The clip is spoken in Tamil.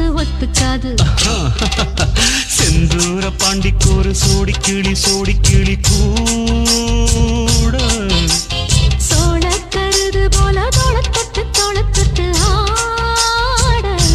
மனசு ஒத்துக்காது. செந்தூர பாண்டிக்கு ஒரு சோடி கிளி கூட சோழ கருது போல தோள